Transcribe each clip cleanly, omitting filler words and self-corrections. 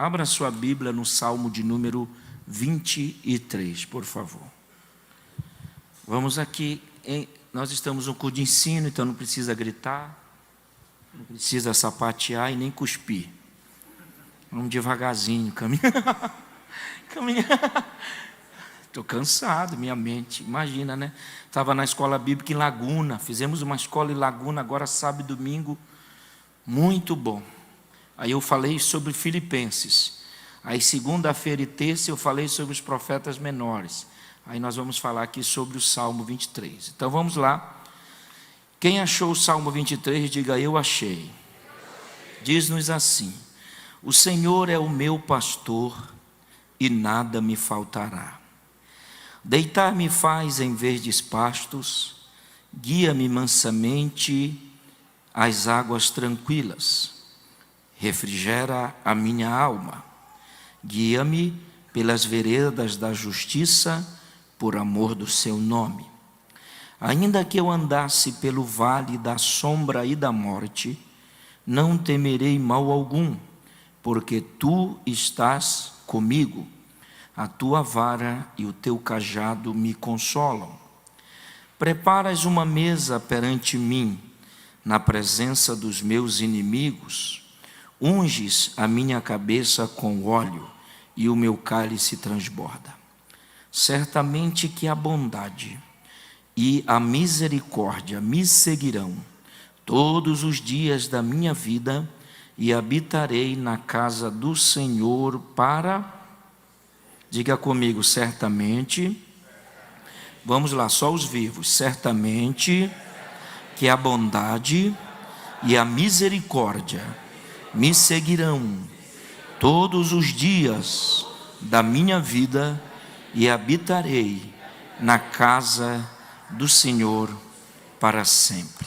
Abra sua Bíblia no Salmo de número 23, por favor. Vamos aqui, nós estamos no culto de ensino, então não precisa gritar, não precisa sapatear e nem cuspir. Vamos devagarzinho, caminhar. Estou cansado, minha mente, imagina, né? Estava na escola bíblica em Laguna, fizemos uma escola em Laguna, agora sábado e domingo, muito bom. Aí eu falei sobre Filipenses, aí segunda-feira e terça eu falei sobre os profetas menores, aí nós vamos falar aqui sobre o Salmo 23. Então vamos lá, quem achou o Salmo 23, diga eu achei. Diz-nos assim: o Senhor é o meu pastor e nada me faltará. Deitar-me faz em verdes pastos, guia-me mansamente às águas tranquilas. Refrigera a minha alma, guia-me pelas veredas da justiça, por amor do seu nome. Ainda que eu andasse pelo vale da sombra e da morte, não temerei mal algum, porque tu estás comigo, a tua vara e o teu cajado me consolam. Preparas uma mesa perante mim, na presença dos meus inimigos. Unges a minha cabeça com óleo e o meu cálice transborda. Certamente que a bondade e a misericórdia me seguirão todos os dias da minha vida e habitarei na casa do Senhor para... Diga comigo, certamente. Vamos lá, só os vivos. Certamente que a bondade e a misericórdia me seguirão todos os dias da minha vida e habitarei na casa do Senhor para sempre.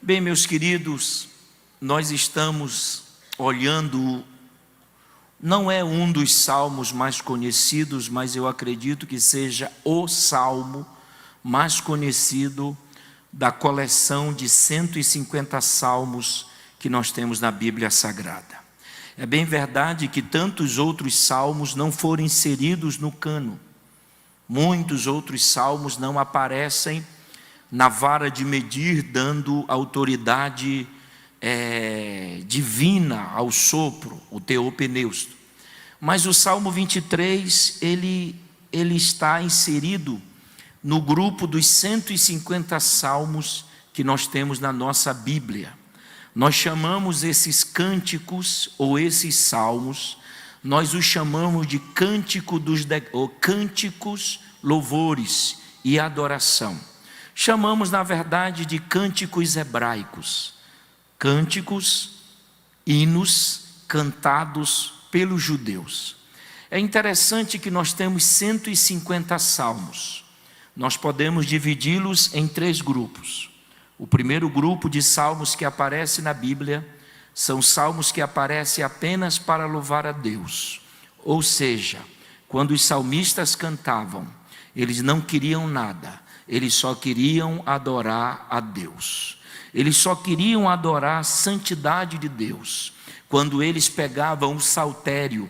Bem, meus queridos, nós estamos olhando, não é um dos salmos mais conhecidos, mas eu acredito que seja o salmo mais conhecido da coleção de 150 salmos que nós temos na Bíblia Sagrada. É bem verdade que tantos outros salmos não foram inseridos no cânon. Muitos outros salmos não aparecem na vara de medir, dando autoridade divina ao sopro, o teopneusto. Mas o Salmo 23, ele está inserido no grupo dos 150 salmos que nós temos na nossa Bíblia. Nós chamamos esses cânticos ou esses salmos, nós os chamamos de cânticos, louvores e adoração. Chamamos, na verdade, de cânticos hebraicos, cânticos, hinos cantados pelos judeus. É interessante que nós temos 150 salmos. Nós podemos dividi-los em 3 grupos. O primeiro grupo de salmos que aparece na Bíblia são salmos que aparecem apenas para louvar a Deus. Ou seja, quando os salmistas cantavam, eles não queriam nada, eles só queriam adorar a Deus. Eles só queriam adorar a santidade de Deus. Quando eles pegavam o saltério,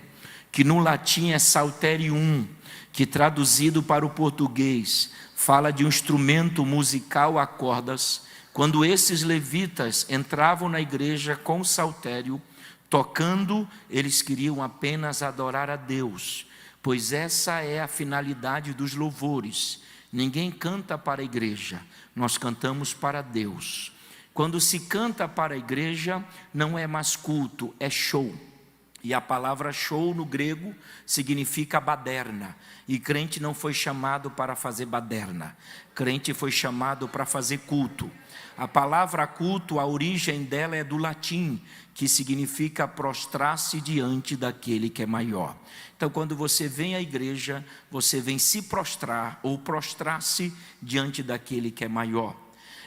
que no latim é salterium, que traduzido para o português fala de um instrumento musical a cordas. Quando esses levitas entravam na igreja com o saltério, tocando, eles queriam apenas adorar a Deus, pois essa é a finalidade dos louvores. Ninguém canta para a igreja, nós cantamos para Deus. Quando se canta para a igreja, não é mais culto, é show. E a palavra show no grego significa baderna. E crente não foi chamado para fazer baderna. Crente foi chamado para fazer culto. A palavra culto, a origem dela é do latim, que significa prostrar-se diante daquele que é maior. Então, quando você vem à igreja, você vem se prostrar ou prostrar-se diante daquele que é maior.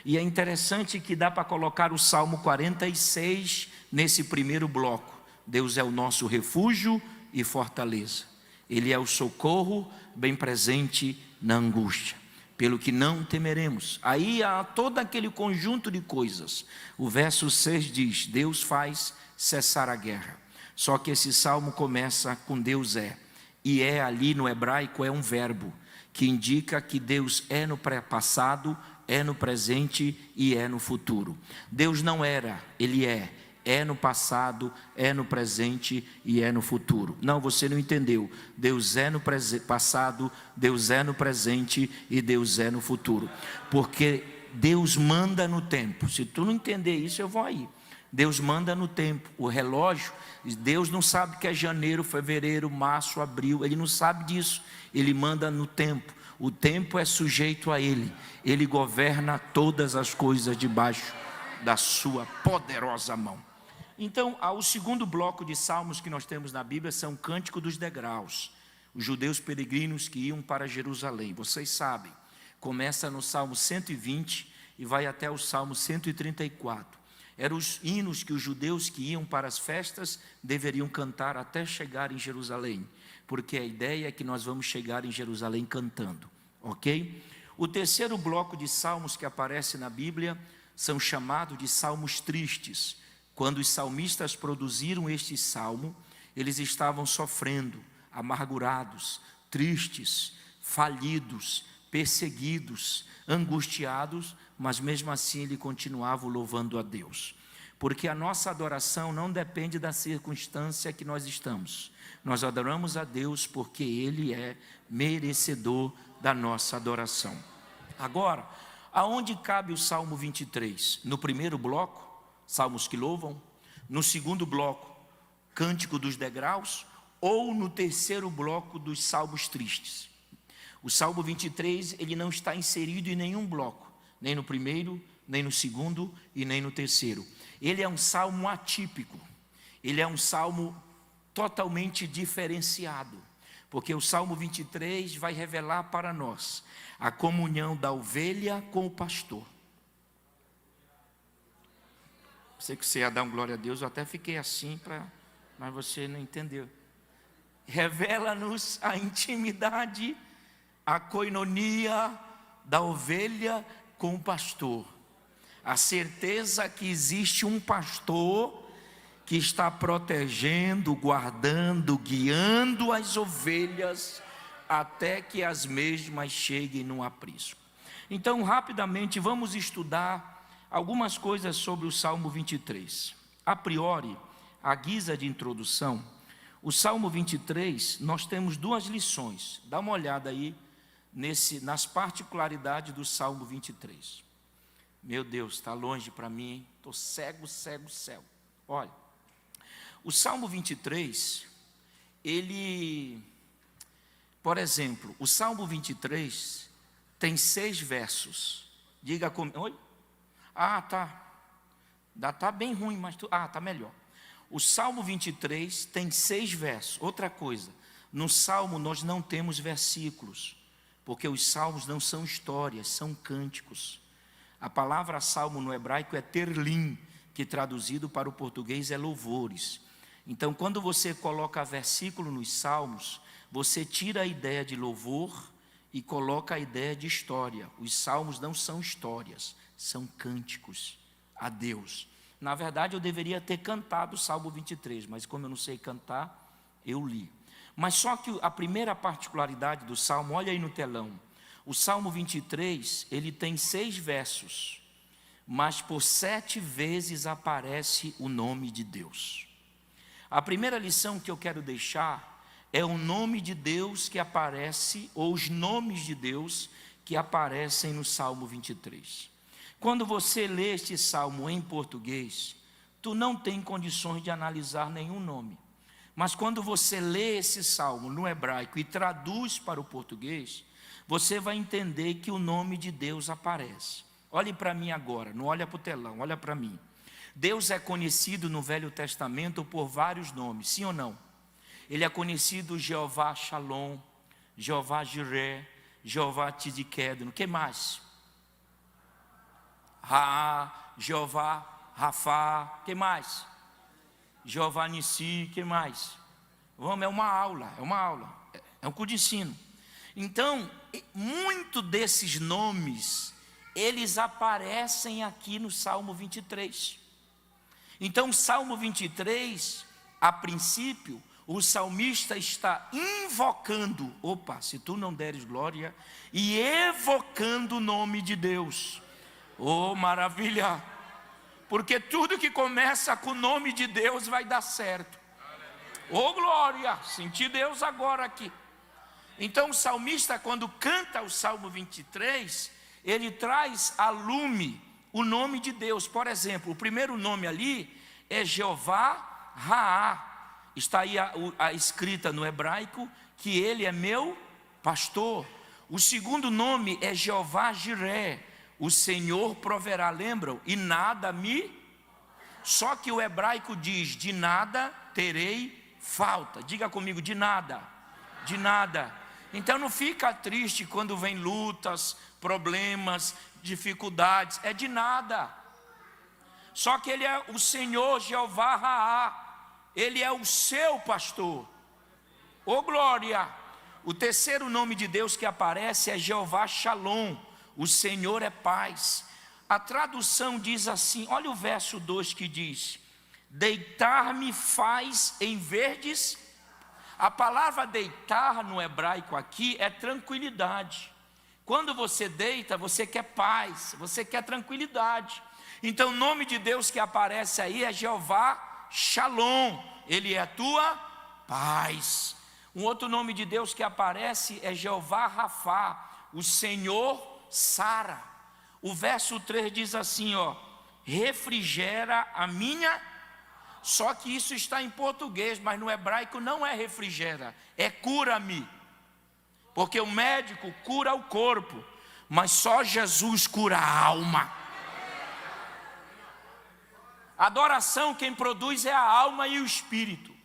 E é interessante que dá para colocar o Salmo 46 nesse primeiro bloco. Deus é o nosso refúgio e fortaleza. Ele é o socorro bem presente na angústia, pelo que não temeremos. Aí há todo aquele conjunto de coisas. O verso 6 diz: Deus faz cessar a guerra, Só que esse salmo começa com Deus é. E é ali no hebraico é um verbo que indica que Deus é no passado, é no presente e é no futuro. Deus não era, Ele é no passado, é no presente e é no futuro. Não, você não entendeu. Deus é no passado, Deus é no presente e Deus é no futuro. Porque Deus manda no tempo. Se tu não entender isso, eu vou aí. Deus manda no tempo. O relógio, Deus não sabe que é janeiro, fevereiro, março, abril. Ele não sabe disso. Ele manda no tempo. O tempo é sujeito a Ele. Ele governa todas as coisas debaixo da sua poderosa mão. Então, o segundo bloco de salmos que nós temos na Bíblia são o Cântico dos Degraus. Os judeus peregrinos que iam para Jerusalém. Vocês sabem, começa no Salmo 120 e vai até o Salmo 134. Eram os hinos que os judeus que iam para as festas deveriam cantar até chegar em Jerusalém. Porque a ideia é que nós vamos chegar em Jerusalém cantando, ok? O terceiro bloco de salmos que aparece na Bíblia são chamados de salmos tristes. Quando os salmistas produziram este salmo, eles estavam sofrendo, amargurados, tristes, falidos, perseguidos, angustiados, mas mesmo assim ele continuava louvando a Deus. Porque a nossa adoração não depende da circunstância que nós estamos. Nós adoramos a Deus porque Ele é merecedor da nossa adoração. Agora, aonde cabe o Salmo 23? No primeiro bloco, salmos que louvam. No segundo bloco, Cântico dos Degraus. Ou no terceiro bloco dos salmos tristes. O Salmo 23, ele não está inserido em nenhum bloco. Nem no primeiro, nem no segundo e nem no terceiro. Ele é um salmo atípico. Ele é um salmo totalmente diferenciado. Porque o Salmo 23 vai revelar para nós a comunhão da ovelha com o pastor. Sei que você ia dar um glória a Deus, eu até fiquei assim, mas você não entendeu. Revela-nos a intimidade, a coinonia da ovelha com o pastor. A certeza que existe um pastor que está protegendo, guardando, guiando as ovelhas até que as mesmas cheguem no aprisco. Então, rapidamente, vamos estudar algumas coisas sobre o Salmo 23. A priori, à guisa de introdução, o Salmo 23, nós temos duas lições. Dá uma olhada aí nas particularidades do Salmo 23. Meu Deus, está longe para mim, hein? Estou cego. Olha, o Salmo 23, por exemplo, o Salmo 23 tem 6 versos. Diga comigo. Oi? Tá bem ruim, mas tá melhor. O Salmo 23 tem 6 versos. Outra coisa, no Salmo nós não temos versículos, porque os salmos não são histórias, são cânticos. A palavra salmo no hebraico é terlim, que traduzido para o português é louvores. Então, quando você coloca versículo nos salmos, você tira a ideia de louvor e coloca a ideia de história. Os salmos não são histórias, são cânticos a Deus. Na verdade, eu deveria ter cantado o Salmo 23, mas como eu não sei cantar, eu li. Mas só que a primeira particularidade do Salmo, olha aí no telão. O Salmo 23, ele tem 6 versos, mas por 7 vezes aparece o nome de Deus. A primeira lição que eu quero deixar é o nome de Deus que aparece, ou os nomes de Deus que aparecem no Salmo 23. Quando você lê este salmo em português, tu não tem condições de analisar nenhum nome. Mas quando você lê esse salmo no hebraico e traduz para o português, você vai entender que o nome de Deus aparece. Olhe para mim agora, não olha para o telão, olha para mim. Deus é conhecido no Velho Testamento por vários nomes, sim ou não? Ele é conhecido Jeová Shalom, Jeová Jireh, Jeová Tzidkenu, o que mais? Jeová Rafá, o que mais? Jeová Nissi, o que mais? Vamos, é uma aula, é um curso de ensino. Então, muito desses nomes, eles aparecem aqui no Salmo 23. Então, o Salmo 23 a princípio, o salmista está invocando, se tu não deres glória, e evocando o nome de Deus. Oh, maravilha! Porque tudo que começa com o nome de Deus vai dar certo. Oh, glória! Senti Deus agora aqui. Então o salmista, quando canta o Salmo 23, ele traz a lume o nome de Deus. Por exemplo, o primeiro nome ali é Jeová Raá. Está aí a escrita no hebraico que ele é meu pastor. O segundo nome é Jeová Jiré, o Senhor proverá, lembram? E nada me... Só que o hebraico diz, de nada terei falta. Diga comigo, de nada, de nada. Então não fica triste quando vem lutas, problemas, dificuldades, é de nada. Só que ele é o Senhor Jeová Raá. Ele é o seu pastor. Oh, glória! O terceiro nome de Deus que aparece é Jeová Shalom. O Senhor é paz. A tradução diz assim, olha o verso 2 que diz: deitar-me faz em verdes. A palavra deitar no hebraico aqui é tranquilidade. Quando você deita, você quer paz, você quer tranquilidade. Então o nome de Deus que aparece aí é Jeová Shalom, ele é a tua paz. Um outro nome de Deus que aparece é Jeová Rafá, o Senhor sara. O verso 3 diz assim, refrigera a minha. Só que isso está em português, mas no hebraico não é refrigera, é cura-me. Porque o médico cura o corpo, mas só Jesus cura a alma. Adoração quem produz é a alma e o espírito.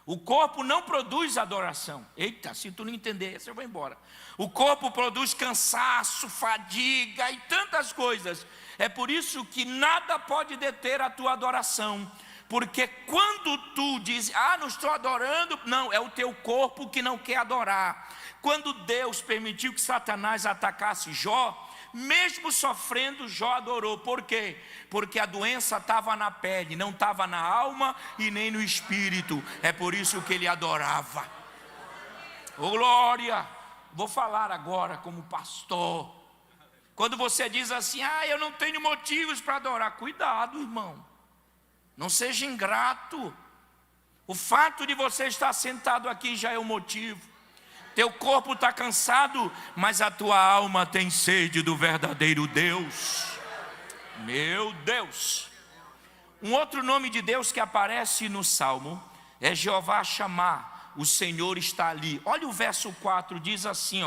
O corpo não produz adoração. Eita, se tu não entender isso eu vou embora. O corpo produz cansaço, fadiga e tantas coisas. É por isso que nada pode deter a tua adoração. Porque quando tu diz, não estou adorando, não, é o teu corpo que não quer adorar. Quando Deus permitiu que Satanás atacasse Jó, mesmo sofrendo, Jó adorou. Por quê? Porque a doença estava na pele, não estava na alma e nem no espírito. É por isso que ele adorava. Oh, glória! Vou falar agora como pastor. Quando você diz assim, eu não tenho motivos para adorar, cuidado, irmão. Não seja ingrato. O fato de você estar sentado aqui já é um motivo. Teu corpo está cansado, mas a tua alma tem sede do verdadeiro Deus. Meu Deus! Um outro nome de Deus que aparece no Salmo é Jeová Chamar, o Senhor está ali. Olha o verso 4, diz assim,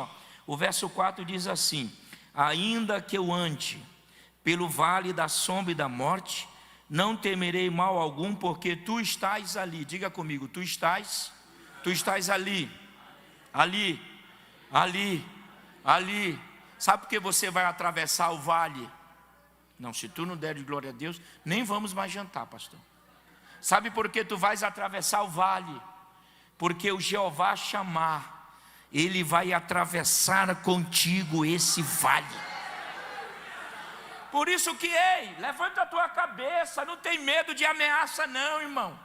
o verso 4 diz assim: ainda que eu ande pelo vale da sombra e da morte, não temerei mal algum, porque tu estás ali. Diga comigo, tu estás ali. Ali, ali, ali. Sabe por que você vai atravessar o vale? Não, se tu não deres glória a Deus, nem vamos mais jantar, pastor. Sabe por que tu vais atravessar o vale? Porque o Jeová Chamar, ele vai atravessar contigo esse vale. Por isso que, levanta a tua cabeça, não tem medo de ameaça não, irmão.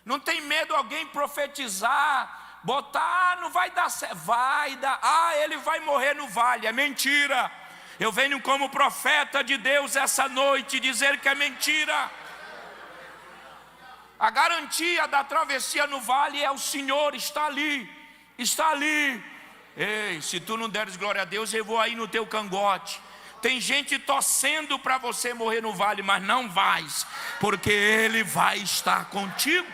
Não tem medo alguém profetizar, botar, não vai dar certo, vai dar, ele vai morrer no vale, é mentira. Eu venho como profeta de Deus essa noite dizer que é mentira. A garantia da travessia no vale é o Senhor, está ali, está ali. Ei, se tu não deres glória a Deus, eu vou aí no teu cangote. Tem gente torcendo para você morrer no vale, mas não vais, porque Ele vai estar contigo.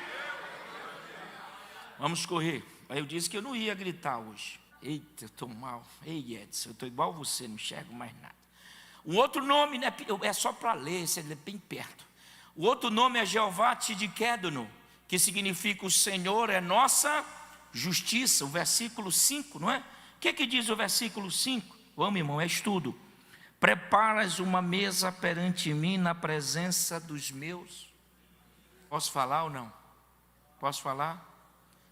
Vamos correr. Aí eu disse que eu não ia gritar hoje. Eita, eu estou mal. Ei, Edson, eu estou igual você, não enxergo mais nada. O outro nome, né, é só para ler, você é bem perto. O outro nome é Jeová Tidikedono, que significa o Senhor é nossa justiça. O versículo 5, não é? O que diz o versículo 5? Vamos, irmão, é estudo. Preparas uma mesa perante mim na presença dos meus. Posso falar ou não? Posso falar?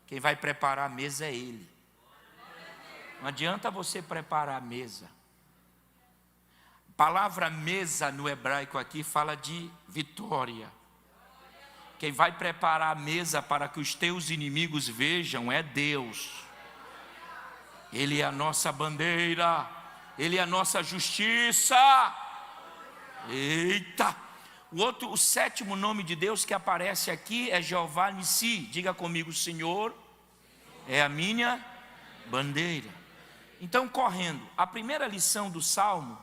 Quem vai preparar a mesa é Ele. Não adianta você preparar a mesa. A palavra mesa no hebraico aqui fala de vitória. Quem vai preparar a mesa para que os teus inimigos vejam é Deus. Ele é a nossa bandeira, Ele é a nossa justiça. Eita! O sétimo nome de Deus que aparece aqui é Jeová Nissi. Diga comigo: Senhor é a minha bandeira. Então, correndo, a primeira lição do Salmo,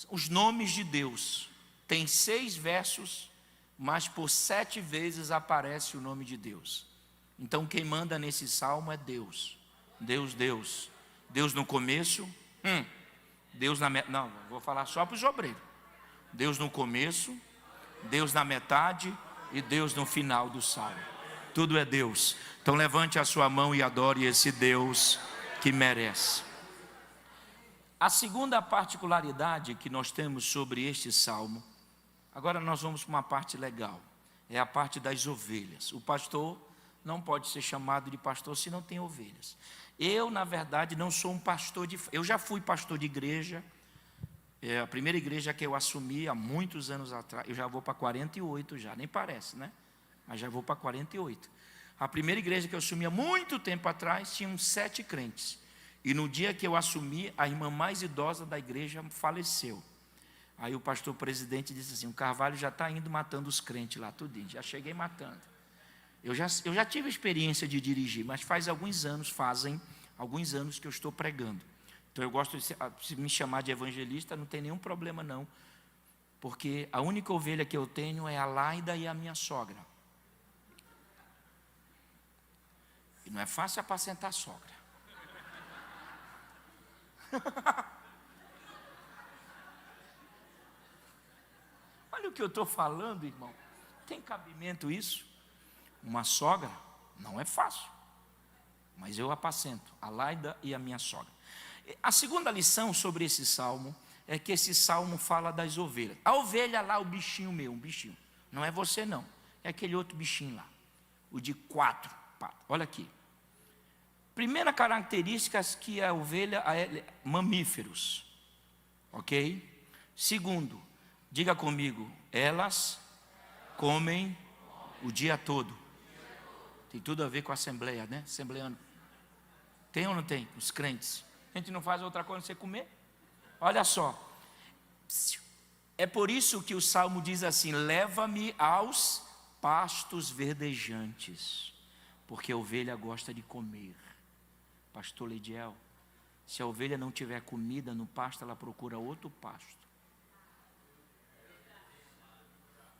os nomes de Deus. Tem 6 versos, mas por 7 vezes aparece o nome de Deus. Então, quem manda nesse Salmo é Deus. Deus, Deus. Deus no começo, Deus na metade. Não, vou falar só para os obreiros. Deus no começo, Deus na metade e Deus no final do Salmo. Tudo é Deus. Então levante a sua mão e adore esse Deus que merece. A segunda particularidade que nós temos sobre este Salmo, agora nós vamos para uma parte legal, é a parte das ovelhas. O pastor não pode ser chamado de pastor se não tem ovelhas. Eu, na verdade, não sou um pastor eu já fui pastor de igreja. A primeira igreja que eu assumi há muitos anos atrás, eu já vou para 48 já, nem parece, né? Mas já vou para 48. A primeira igreja que eu assumi há muito tempo atrás, tinha uns 7 crentes. E no dia que eu assumi, a irmã mais idosa da igreja faleceu. Aí o pastor presidente disse assim: o Carvalho já está indo matando os crentes lá, tudinho, já cheguei matando. Eu já tive experiência de dirigir, mas fazem alguns anos que eu estou pregando. Então eu gosto de me chamar de evangelista, não tem nenhum problema não. Porque a única ovelha que eu tenho é a Laida e a minha sogra. E não é fácil apacentar a sogra. Olha o que eu estou falando, irmão. Tem cabimento isso? Uma sogra não é fácil. Mas eu apacento a Laida e a minha sogra. A segunda lição sobre esse salmo é que esse salmo fala das ovelhas. A ovelha lá, o bichinho meu, um bichinho. Não é você não, é aquele outro bichinho lá. O de 4 patas. Olha aqui. Primeira característica é que a ovelha é mamíferos. Ok? Segundo, diga comigo, elas comem o dia todo. Tem tudo a ver com a assembleia, né? Assembleano. Tem ou não tem? Os crentes. A gente não faz outra coisa a não ser comer. Olha só. É por isso que o Salmo diz assim: leva-me aos pastos verdejantes. Porque a ovelha gosta de comer. Pastor Leidiel, se a ovelha não tiver comida no pasto, ela procura outro pasto.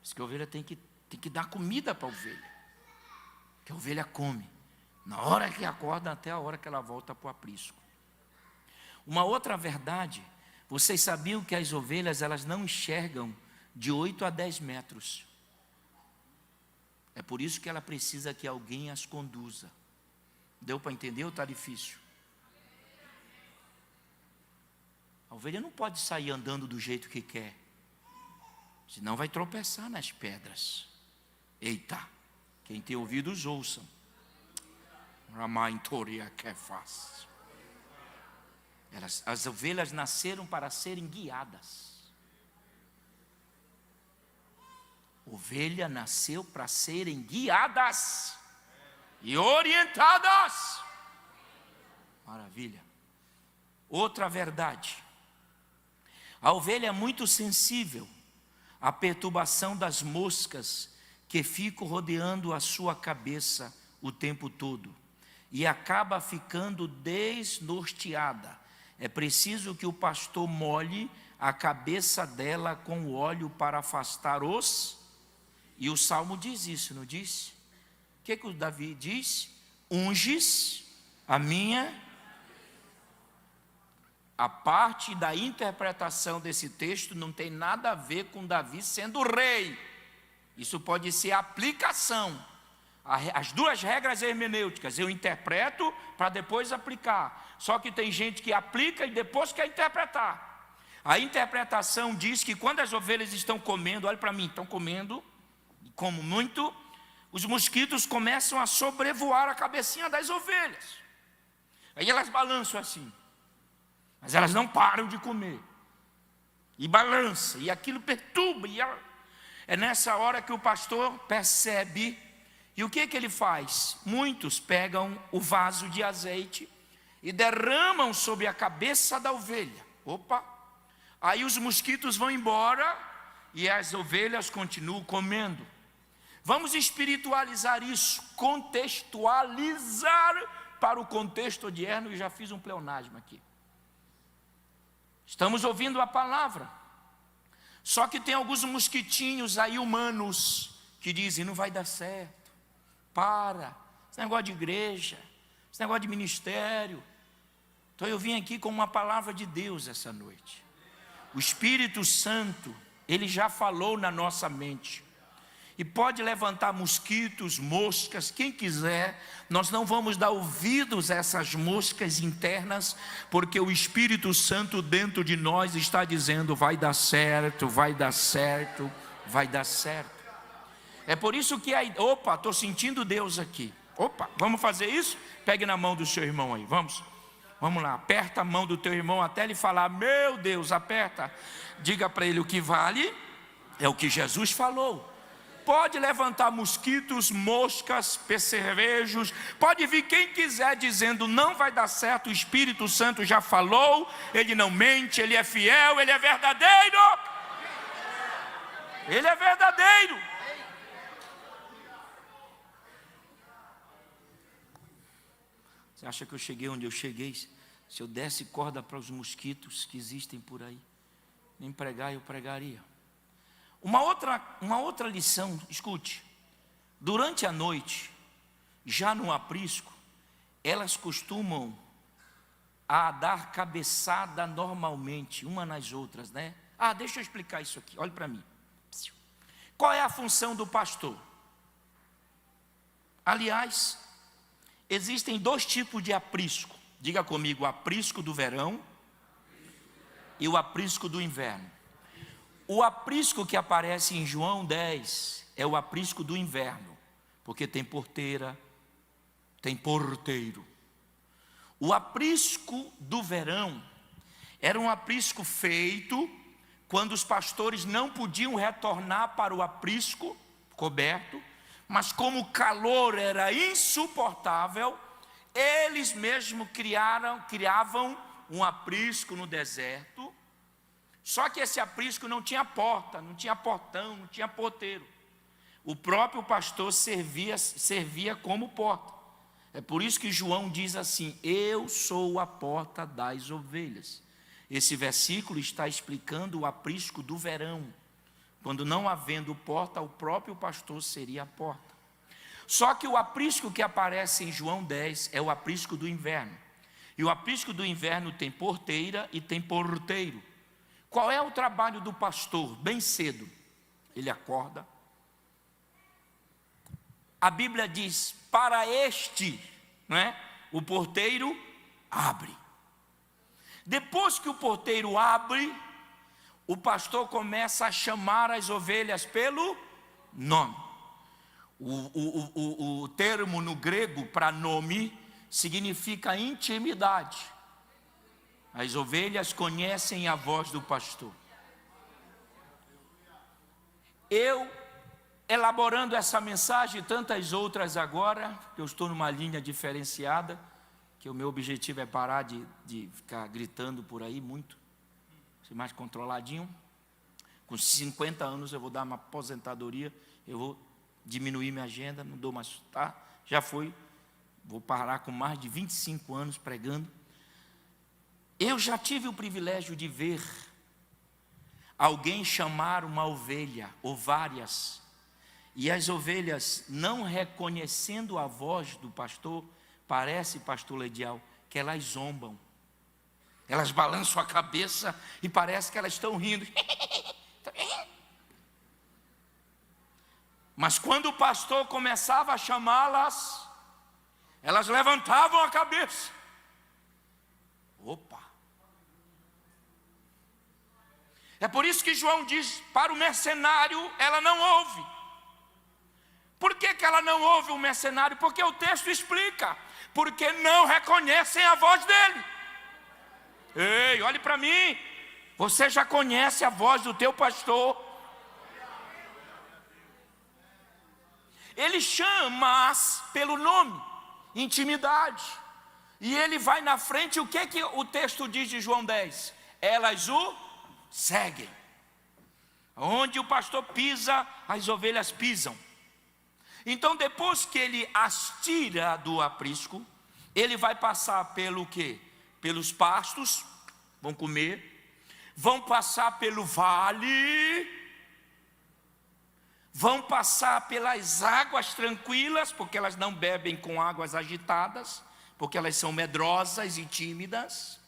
Diz que a ovelha tem que dar comida para a ovelha. Que a ovelha come. Na hora que acorda até a hora que ela volta para o aprisco. Uma outra verdade, vocês sabiam que as ovelhas elas não enxergam de 8 a 10 metros. É por isso que ela precisa que alguém as conduza. Deu para entender ou está difícil? A ovelha não pode sair andando do jeito que quer, senão vai tropeçar nas pedras. Eita, quem tem ouvidos ouçam. Ramaintoria que é fácil. As ovelhas nasceram para serem guiadas. Ovelha nasceu para serem guiadas e orientadas. Maravilha. Outra verdade. A ovelha é muito sensível à perturbação das moscas que ficam rodeando a sua cabeça o tempo todo e acaba ficando desnorteada. É preciso que o pastor molhe a cabeça dela com óleo para afastar os... E o Salmo diz isso, não diz? O que o Davi diz? Unges a minha... A parte da interpretação desse texto não tem nada a ver com Davi sendo rei. Isso pode ser aplicação. As duas regras hermenêuticas, eu interpreto para depois aplicar. Só que tem gente que aplica e depois quer interpretar. A interpretação diz que quando as ovelhas estão comendo, olha para mim, estão comendo, como muito, os mosquitos começam a sobrevoar a cabecinha das ovelhas. Aí elas balançam assim. Mas elas não param de comer. E balança, e aquilo perturba. É nessa hora que o pastor percebe, e o que ele faz? Muitos pegam o vaso de azeite e derramam sobre a cabeça da ovelha. Opa! Aí os mosquitos vão embora e as ovelhas continuam comendo. Vamos espiritualizar isso, contextualizar para o contexto odierno, e já fiz um pleonasmo aqui. Estamos ouvindo a palavra, só que tem alguns mosquitinhos aí humanos que dizem: não vai dar certo, para, esse negócio de igreja, esse negócio de ministério. Então eu vim aqui com uma palavra de Deus essa noite. O Espírito Santo, Ele já falou na nossa mente, e pode levantar mosquitos, moscas, quem quiser. Nós não vamos dar ouvidos a essas moscas internas, porque o Espírito Santo dentro de nós está dizendo: vai dar certo, vai dar certo, vai dar certo. É por isso que opa, estou sentindo Deus aqui. Opa, vamos fazer isso? Pegue na mão do seu irmão aí, vamos lá, aperta a mão do teu irmão até ele falar: meu Deus, aperta. Diga para ele: o que vale é o que Jesus falou. Pode levantar mosquitos, moscas, percevejos, pode vir quem quiser dizendo: não vai dar certo, o Espírito Santo já falou, Ele não mente, Ele é fiel, Ele é verdadeiro. Ele é verdadeiro. Você acha que eu cheguei onde eu cheguei? Se eu desse corda para os mosquitos que existem por aí, nem pregar eu pregaria. Uma outra lição, escute. Durante a noite, já no aprisco, elas costumam a dar cabeçada normalmente, uma nas outras, né? Deixa eu explicar isso aqui, olhe para mim. Qual é a função do pastor? Aliás, existem dois tipos de aprisco. Diga comigo: o aprisco do verão e o aprisco do inverno. O aprisco que aparece em João 10 é o aprisco do inverno, porque tem porteira, tem porteiro. O aprisco do verão era um aprisco feito quando os pastores não podiam retornar para o aprisco coberto, mas como o calor era insuportável, eles mesmos criavam um aprisco no deserto. Só que esse aprisco não tinha porta, não tinha portão, não tinha porteiro. O próprio pastor servia como porta. É por isso que João diz assim: eu sou a porta das ovelhas. Esse versículo está explicando o aprisco do verão. Quando não havendo porta, o próprio pastor seria a porta. Só que o aprisco que aparece em João 10 é o aprisco do inverno. E o aprisco do inverno tem porteira e tem porteiro. Qual é o trabalho do pastor? Bem cedo, ele acorda. A Bíblia diz: para este, não é? O porteiro abre. Depois que o porteiro abre, o pastor começa a chamar as ovelhas pelo nome. O termo no grego para nome significa intimidade. As ovelhas conhecem a voz do pastor. Eu, elaborando essa mensagem e tantas outras agora, que eu estou numa linha diferenciada, que o meu objetivo é parar de ficar gritando por aí muito, ser mais controladinho. Com 50 anos eu vou dar uma aposentadoria, eu vou diminuir minha agenda, não dou mais, tá? Já foi, vou parar com mais de 25 anos pregando. Eu já tive o privilégio de ver alguém chamar uma ovelha, ou várias, e as ovelhas, não reconhecendo a voz do pastor, parece, pastor Ledial, que elas zombam. Elas balançam a cabeça e parece que elas estão rindo. Mas quando o pastor começava a chamá-las, elas levantavam a cabeça. Opa! É por isso que João diz: para o mercenário ela não ouve. Por que ela não ouve o mercenário? Porque o texto explica: porque não reconhecem a voz dele. Ei, olhe para mim. Você já conhece a voz do teu pastor? Ele chama-as pelo nome, intimidade. E ele vai na frente. O que o texto diz de João 10? Elas o seguem. Onde o pastor pisa, as ovelhas pisam. Então, depois que ele as tira do aprisco, ele vai passar pelo quê? Pelos pastos, vão comer, vão passar pelo vale, vão passar pelas águas tranquilas, porque elas não bebem com águas agitadas, porque elas são medrosas e tímidas.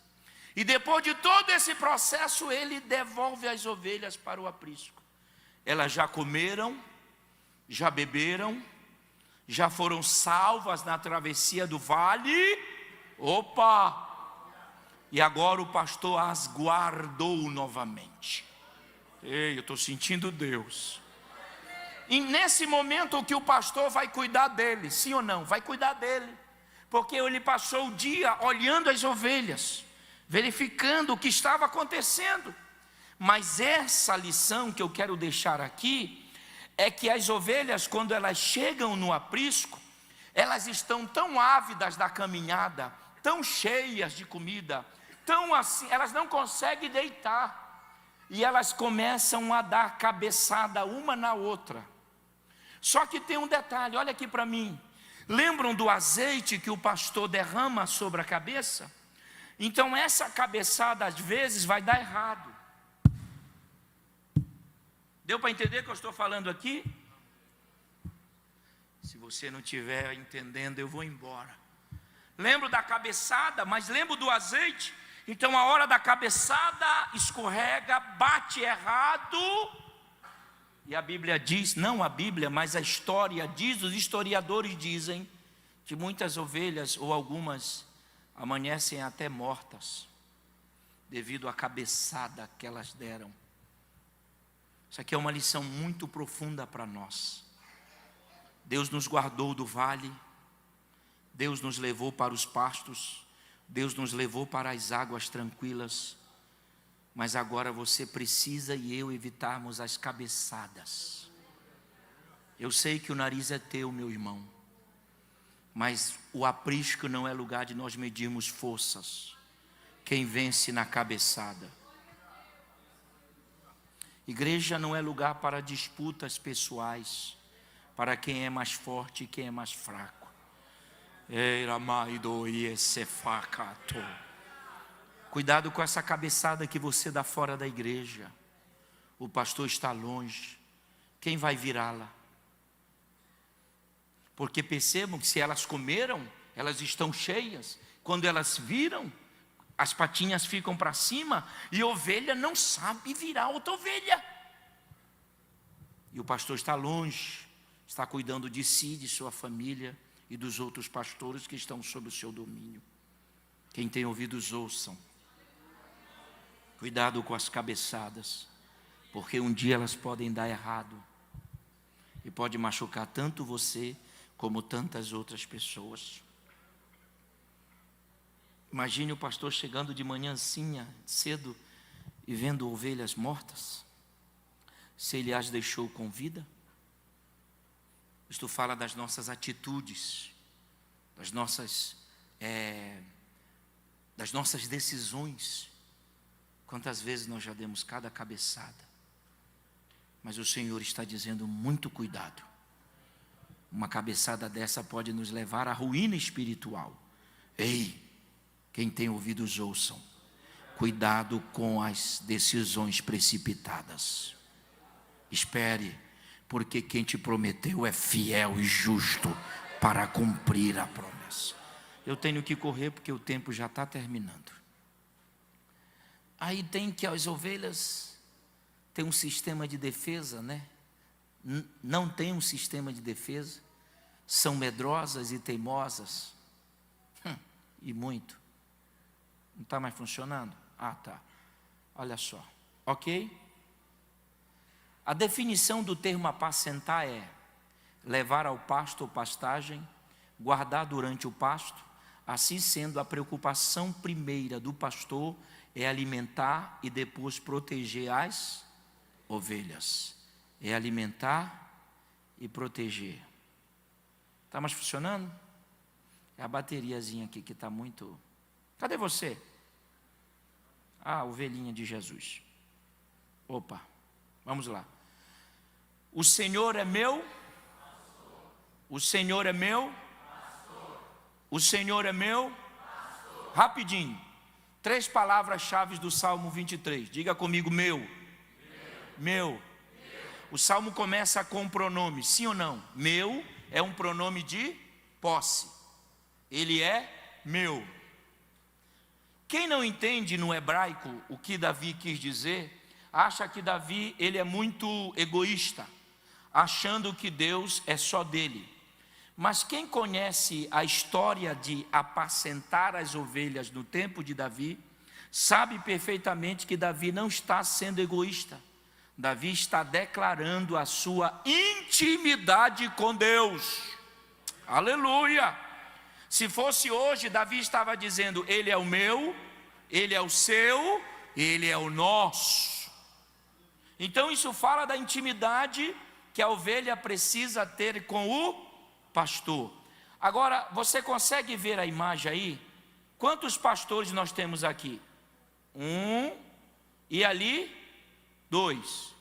E depois de todo esse processo, ele devolve as ovelhas para o aprisco. Elas já comeram, já beberam, já foram salvas na travessia do vale. Opa! E agora o pastor as guardou novamente. Ei, eu estou sentindo Deus. E nesse momento que o pastor vai cuidar dele, sim ou não? Vai cuidar dele. Porque ele passou o dia olhando as ovelhas, verificando o que estava acontecendo. Mas essa lição que eu quero deixar aqui é que as ovelhas, quando elas chegam no aprisco, elas estão tão ávidas da caminhada, tão cheias de comida, tão assim, elas não conseguem deitar, e elas começam a dar cabeçada uma na outra. Só que tem um detalhe, olha aqui para mim. Lembram do azeite que o pastor derrama sobre a cabeça? Então essa cabeçada às vezes vai dar errado. Deu para entender o que eu estou falando aqui? Se você não estiver entendendo, eu vou embora. Lembro da cabeçada, mas lembro do azeite. Então a hora da cabeçada escorrega, bate errado. E a Bíblia diz, não a Bíblia, mas a história diz, os historiadores dizem, que muitas ovelhas ou algumas amanhecem até mortas, devido à cabeçada que elas deram. Isso aqui é uma lição muito profunda para nós. Deus nos guardou do vale, Deus nos levou para os pastos, Deus nos levou para as águas tranquilas, mas agora você precisa e eu evitarmos as cabeçadas. Eu sei que o nariz é teu, meu irmão, mas o aprisco não é lugar de nós medirmos forças. Quem vence na cabeçada. Igreja não é lugar para disputas pessoais, para quem é mais forte e quem é mais fraco. Cuidado com essa cabeçada que você dá fora da igreja. O pastor está longe. Quem vai virá-la? Porque percebam que se elas comeram, elas estão cheias. Quando elas viram, as patinhas ficam para cima e a ovelha não sabe virar outra ovelha. E o pastor está longe, está cuidando de si, de sua família e dos outros pastores que estão sob o seu domínio. Quem tem ouvidos, ouçam. Cuidado com as cabeçadas, porque um dia elas podem dar errado e pode machucar tanto você como tantas outras pessoas. Imagine o pastor chegando de manhãzinha, cedo, e vendo ovelhas mortas, se ele as deixou com vida. Isto fala das nossas atitudes, das nossas decisões. Quantas vezes nós já demos cada cabeçada, mas o Senhor está dizendo, muito cuidado. Uma cabeçada dessa pode nos levar à ruína espiritual. Ei, quem tem ouvidos, ouçam. Cuidado com as decisões precipitadas. Espere, porque quem te prometeu é fiel e justo para cumprir a promessa. Eu tenho que correr porque o tempo já está terminando. Aí tem que as ovelhas têm um sistema de defesa, né? Não tem um sistema de defesa. São medrosas e teimosas. E muito. Não está mais funcionando? Ah, tá. Olha só. Ok? A definição do termo apacentar é levar ao pasto ou pastagem, guardar durante o pasto. Assim sendo, a preocupação primeira do pastor é alimentar e depois proteger as ovelhas. É alimentar e proteger. Está mais funcionando? É a bateriazinha aqui que está muito... Cadê você? Ah, ovelhinha de Jesus. Opa, vamos lá. O Senhor é meu? O Senhor é meu? O Senhor é meu? Rapidinho. 3 palavras-chave do Salmo 23. Diga comigo, meu. Meu. O Salmo começa com um pronome, sim ou não? Meu é um pronome de posse. Ele é meu. Quem não entende no hebraico o que Davi quis dizer, acha que Davi ele é muito egoísta, achando que Deus é só dele. Mas quem conhece a história de apacentar as ovelhas no tempo de Davi, sabe perfeitamente que Davi não está sendo egoísta. Davi está declarando a sua intimidade com Deus. Aleluia! Se fosse hoje, Davi estava dizendo, ele é o meu, ele é o seu, ele é o nosso. Então isso fala da intimidade que a ovelha precisa ter com o pastor. Agora, você consegue ver a imagem aí? Quantos pastores nós temos aqui? 1, e ali 2.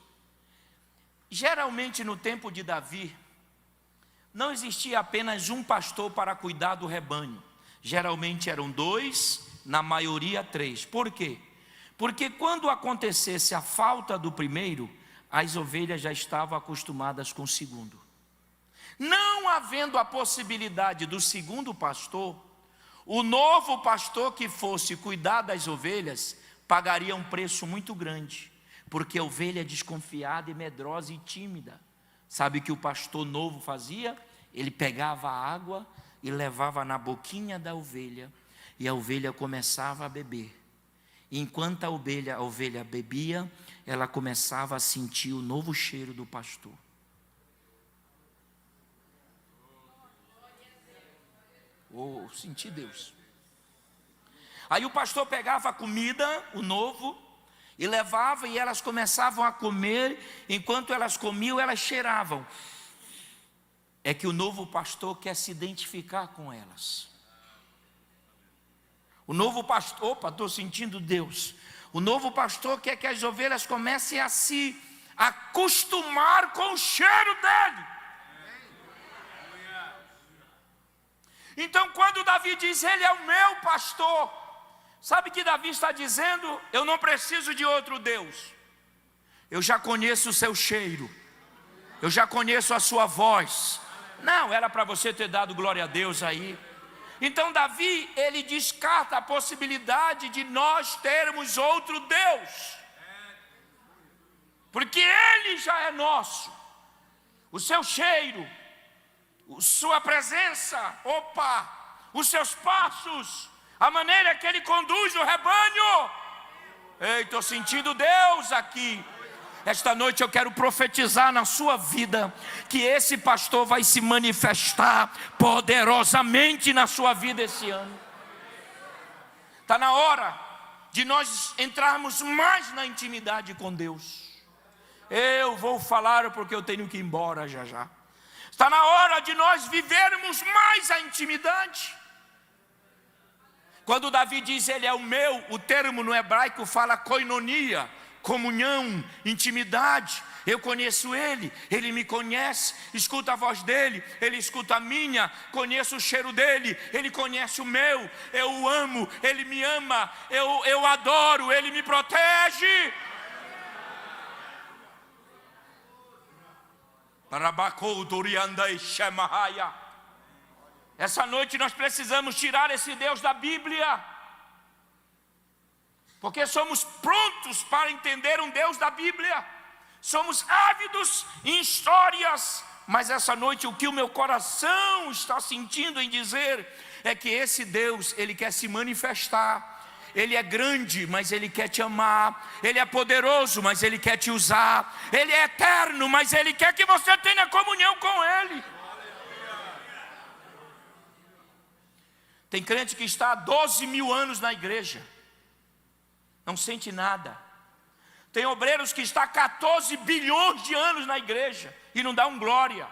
Geralmente no tempo de Davi, não existia apenas um pastor para cuidar do rebanho. Geralmente eram 2, na maioria 3. Por quê? Porque quando acontecesse a falta do primeiro, as ovelhas já estavam acostumadas com o segundo. Não havendo a possibilidade do segundo pastor, o novo pastor que fosse cuidar das ovelhas, pagaria um preço muito grande. Porque a ovelha é desconfiada e medrosa e tímida. Sabe o que o pastor novo fazia? Ele pegava a água e levava na boquinha da ovelha, e a ovelha começava a beber. E enquanto a ovelha bebia, ela começava a sentir o novo cheiro do pastor. Oh, senti Deus. Aí o pastor pegava a comida, o novo, e levava, e elas começavam a comer. Enquanto elas comiam, elas cheiravam. É que o novo pastor quer se identificar com elas. O novo pastor, opa, estou sentindo Deus. O novo pastor quer que as ovelhas comecem a se acostumar com o cheiro dele. Então quando Davi diz, ele é o meu pastor, sabe o que Davi está dizendo? Eu não preciso de outro Deus. Eu já conheço o seu cheiro. Eu já conheço a sua voz. Não, era para você ter dado glória a Deus aí. Então Davi, ele descarta a possibilidade de nós termos outro Deus. Porque ele já é nosso. O seu cheiro, a sua presença, opa, os seus passos, a maneira que ele conduz o rebanho. Ei, estou sentindo Deus aqui. Esta noite eu quero profetizar na sua vida que esse pastor vai se manifestar poderosamente na sua vida esse ano. Está na hora de nós entrarmos mais na intimidade com Deus. Eu vou falar porque eu tenho que ir embora já já. Está na hora de nós vivermos mais a intimidade. Quando Davi diz ele é o meu, o termo no hebraico fala koinonia, comunhão, intimidade. Eu conheço ele, ele me conhece, escuta a voz dele, ele escuta a minha, conheço o cheiro dele, ele conhece o meu, eu o amo, ele me ama, eu adoro, ele me protege. Essa noite nós precisamos tirar esse Deus da Bíblia, porque somos prontos para entender um Deus da Bíblia, somos ávidos em histórias, mas essa noite o que o meu coração está sentindo em dizer é que esse Deus, ele quer se manifestar. Ele é grande, mas ele quer te amar. Ele é poderoso, mas ele quer te usar. Ele é eterno, mas ele quer que você tenha comunhão com ele. Tem crente que está há 12 mil anos na igreja, não sente nada. Tem obreiros que estão há 14 bilhões de anos na igreja e não dá um glória.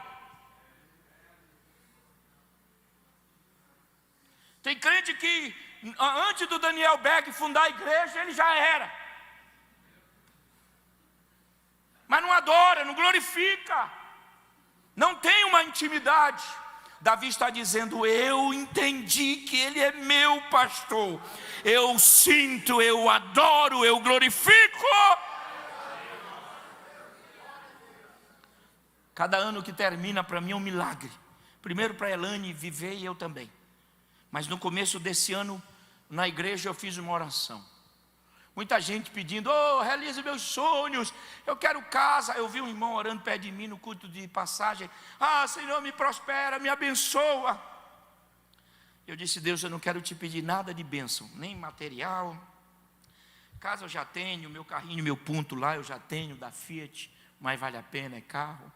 Tem crente que antes do Daniel Beck fundar a igreja, ele já era. Mas não adora, não glorifica, não tem uma intimidade. Davi está dizendo: eu entendi que Ele é meu pastor, eu sinto, eu adoro, eu glorifico. Cada ano que termina para mim é um milagre. Primeiro para Elane viver e eu também. Mas no começo desse ano, na igreja eu fiz uma oração. Muita gente pedindo: oh, realize meus sonhos, eu quero casa. Eu vi um irmão orando perto de mim no culto de passagem: ah, Senhor, me prospera, me abençoa. Eu disse: Deus, eu não quero te pedir nada de bênção, nem material. Casa eu já tenho, meu carrinho, meu ponto lá eu já tenho, da Fiat, mas vale a pena, é carro.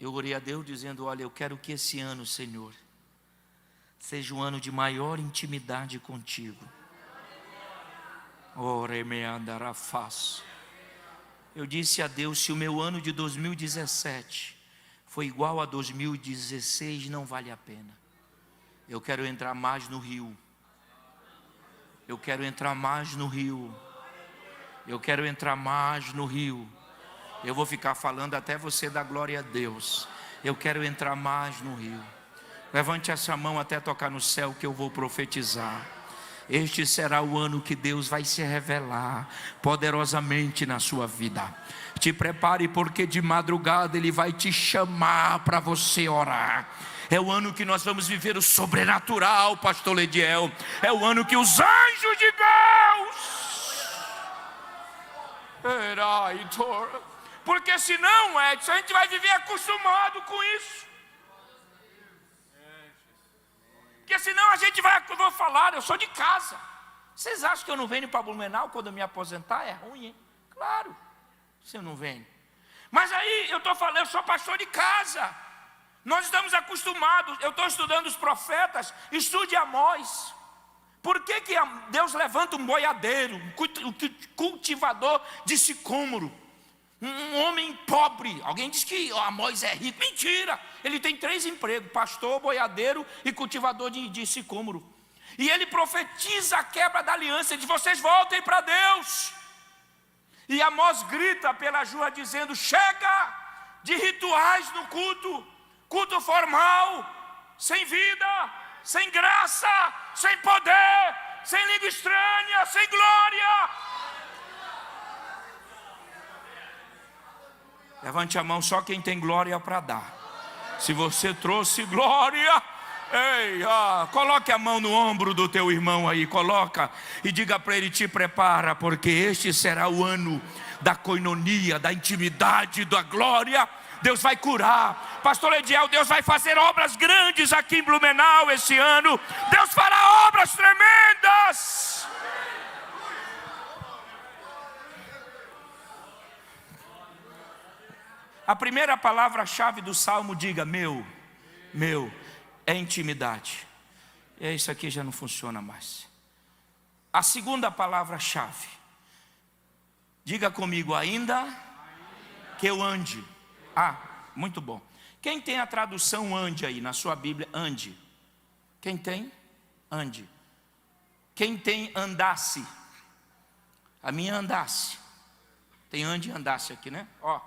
Eu orei a Deus dizendo: olha, eu quero que esse ano, Senhor, seja um ano de maior intimidade contigo. Ore me andará fácil. Eu disse a Deus: se o meu ano de 2017 foi igual a 2016, não vale a pena. Eu quero entrar mais no rio. Eu quero entrar mais no rio. Eu quero entrar mais no rio. Eu vou ficar falando até você dar glória a Deus. Eu quero entrar mais no rio. Levante essa mão até tocar no céu, que eu vou profetizar. Este será o ano que Deus vai se revelar poderosamente na sua vida. Te prepare, porque de madrugada Ele vai te chamar para você orar. É o ano que nós vamos viver o sobrenatural, pastor Lediel. É o ano que os anjos de Deus... Porque senão, Edson, a gente vai viver acostumado com isso. Porque senão a gente vai... Eu vou falar, eu sou de casa. Vocês acham que eu não venho para Blumenau quando eu me aposentar? É ruim, hein? Claro, se eu não venho. Mas aí, eu estou falando, eu sou pastor de casa. Nós estamos acostumados. Eu estou estudando os profetas. Estude Amós. Por que Deus levanta um boiadeiro, um cultivador de sicômoro? Um homem pobre. Alguém diz que Amós é rico. Mentira, ele tem 3 empregos: pastor, boiadeiro e cultivador de sicômoro. E ele profetiza a quebra da aliança. Ele diz: vocês voltem para Deus. E Amós grita pelas ruas dizendo: chega de rituais no culto. Culto formal, sem vida, sem graça, sem poder, sem língua estranha, sem glória. Levante a mão só quem tem glória para dar. Se você trouxe glória, coloque a mão no ombro do teu irmão aí, coloca e diga para ele: te prepara, porque este será o ano da coinonia, da intimidade, da glória. Deus vai curar. Pastor Lediel, Deus vai fazer obras grandes aqui em Blumenau esse ano. Deus fará obras tremendas. A primeira palavra-chave do Salmo, diga: meu, é intimidade. E isso aqui já não funciona mais. A segunda palavra-chave, diga comigo: ainda que eu ande. Ah, muito bom. Quem tem a tradução ande aí na sua Bíblia? Ande. Quem tem? Ande. Quem tem andasse? A minha andasse. Tem ande e andasse aqui, né? Ó.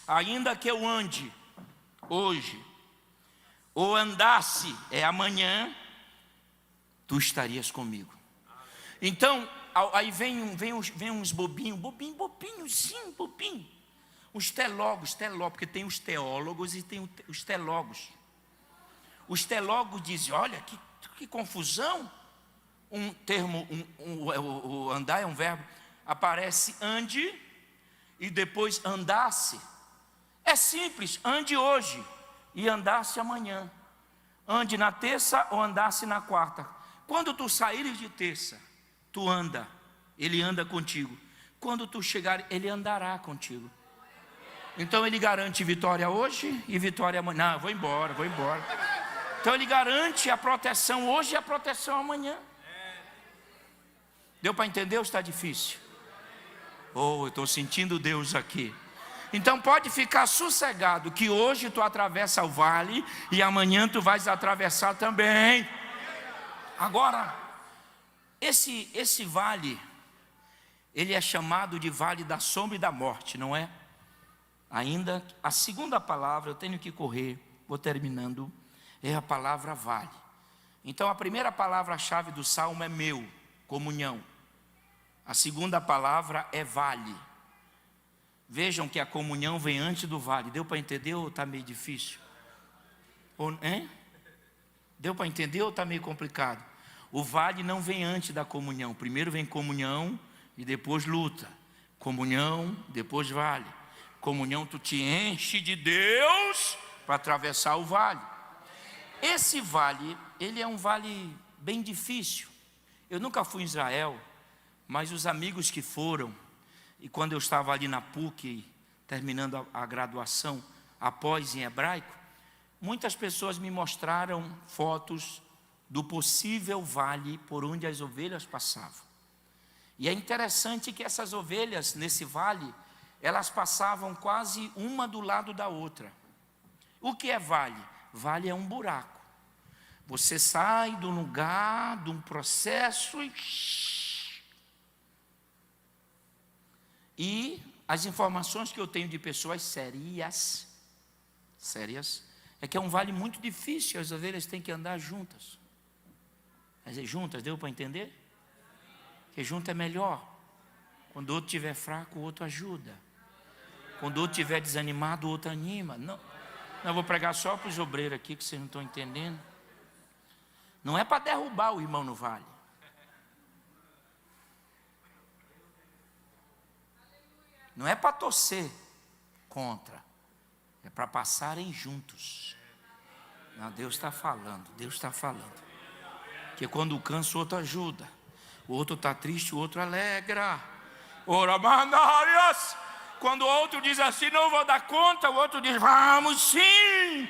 Ainda que eu ande hoje, ou andasse, é amanhã, tu estarias comigo. Então, aí vem uns bobinhos, sim, bobinho. Os teólogos, porque tem os teólogos e tem os teólogos. Os teólogos dizem: olha, que confusão. Um termo, o andar é um verbo, aparece ande e depois andasse. É simples: ande hoje e andasse amanhã. Ande na terça ou andasse na quarta. Quando tu saíres de terça, tu anda, Ele anda contigo. Quando tu chegar, Ele andará contigo. Então Ele garante vitória hoje e vitória amanhã. Não, vou embora. Então Ele garante a proteção hoje e a proteção amanhã. Deu para entender ou está difícil? Oh, eu estou sentindo Deus aqui. Então pode ficar sossegado que hoje tu atravessa o vale e amanhã tu vais atravessar também. Agora, esse vale, ele é chamado de vale da sombra e da morte, não é? Ainda a segunda palavra, eu tenho que correr, vou terminando, é a palavra vale. Então a primeira palavra-chave do salmo é meu, comunhão. A segunda palavra é vale. Vejam que a comunhão vem antes do vale. Deu para entender ou está meio difícil? Deu para entender ou está meio complicado? O vale não vem antes da comunhão. Primeiro vem comunhão e depois luta. Comunhão, depois vale. Comunhão, tu te enche de Deus para atravessar o vale. Esse vale, ele é um vale bem difícil. Eu nunca fui em Israel, mas os amigos que foram, e quando eu estava ali na PUC, terminando a graduação, após em hebraico, muitas pessoas me mostraram fotos do possível vale por onde as ovelhas passavam. E é interessante que essas ovelhas, nesse vale, elas passavam quase uma do lado da outra. O que é vale? Vale é um buraco. Você sai de um lugar, de um processo e as informações que eu tenho de pessoas sérias, é que é um vale muito difícil, as ovelhas têm que andar juntas. Mas juntas, deu para entender? Que junto é melhor. Quando o outro estiver fraco, o outro ajuda. Quando o outro estiver desanimado, o outro anima. Não, eu vou pregar só para os obreiros aqui, que vocês não estão entendendo. Não é para derrubar o irmão no vale. Não é para torcer contra. É para passarem juntos. Não, Deus está falando, Deus está falando. Que quando cansa, o outro ajuda. O outro está triste, o outro alegra. Ora, mandárias. Quando o outro diz assim, não vou dar conta, o outro diz, vamos sim.